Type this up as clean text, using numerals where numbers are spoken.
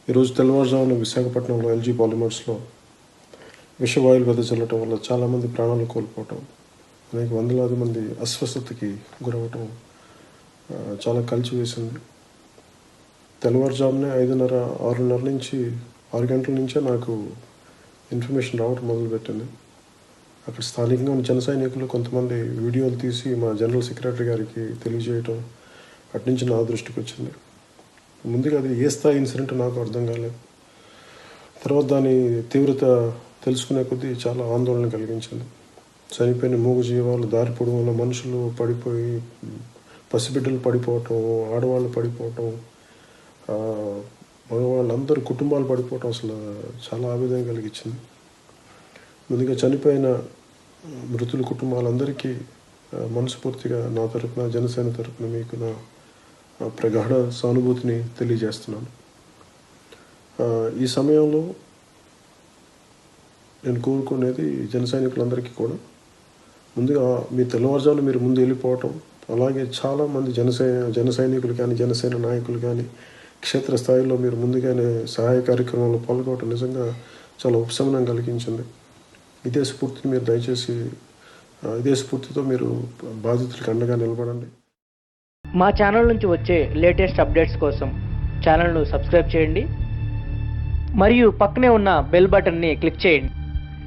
ఈరోజు తెల్లవారుజామున విశాఖపట్నంలో ఎల్జీ పాలిమర్స్లో విషవాయువులు వెదజల్లటం వల్ల చాలామంది ప్రాణాలు కోల్పోవటం, అనేక వందలాది మంది అస్వస్థతకి గురవటం చాలా కలిచివేసింది. తెల్లవారుజామునే 5:30, 6:30 నుంచి 6 గంటల నుంచే నాకు ఇన్ఫర్మేషన్ రావటం మొదలుపెట్టింది. అక్కడ స్థానికంగా ఉన్న జన సైనికులు కొంతమంది వీడియోలు తీసి మా జనరల్ సెక్రటరీ గారికి తెలియజేయటం అటు నుంచి నా దృష్టికి వచ్చింది. ముందుగా అది ఏ స్థాయి ఇన్సిడెంట్ నాకు అర్థం కాలేదు. తర్వాత దాని తీవ్రత తెలుసుకునే కొద్దీ చాలా ఆందోళన కలిగించింది. చనిపోయిన మూగ జీవాలు, దారి పొడవున మనుషులు పడిపోయి, పసిబిడ్డలు పడిపోవటం, ఆడవాళ్ళు పడిపోవటం, మగవాళ్ళందరూ కుటుంబాలు పడిపోవటం అసలు చాలా ఆవేదన కలిగించింది. ముందుగా చనిపోయిన మృతుల కుటుంబాలందరికీ మనస్ఫూర్తిగా నా తరపున, జనసేన తరపున మీకు నా ప్రగాఢ సానుభూతిని తెలియజేస్తున్నాను. ఈ సమయంలో నేను కోరుకునేది జన సైనికులందరికీ కూడా, ముందుగా మీ తెల్లవారుజామున మీరు ముందు వెళ్ళిపోవటం, అలాగే చాలామంది జన సైనికులు కానీ, జనసేన నాయకులు కానీ క్షేత్రస్థాయిలో మీరు ముందుగానే సహాయ కార్యక్రమంలో పాల్గొనడం నిజంగా చాలా ఉపశమనం కలిగించింది. ఇదే స్ఫూర్తితో మీరు బాధితులకు అండగా నిలబడండి. మా ఛానల్ నుంచి వచ్చే లేటెస్ట్ అప్డేట్స్ కోసం ఛానల్ను సబ్స్క్రైబ్ చేయండి మరియు పక్కనే ఉన్న బెల్ బటన్ని క్లిక్ చేయండి.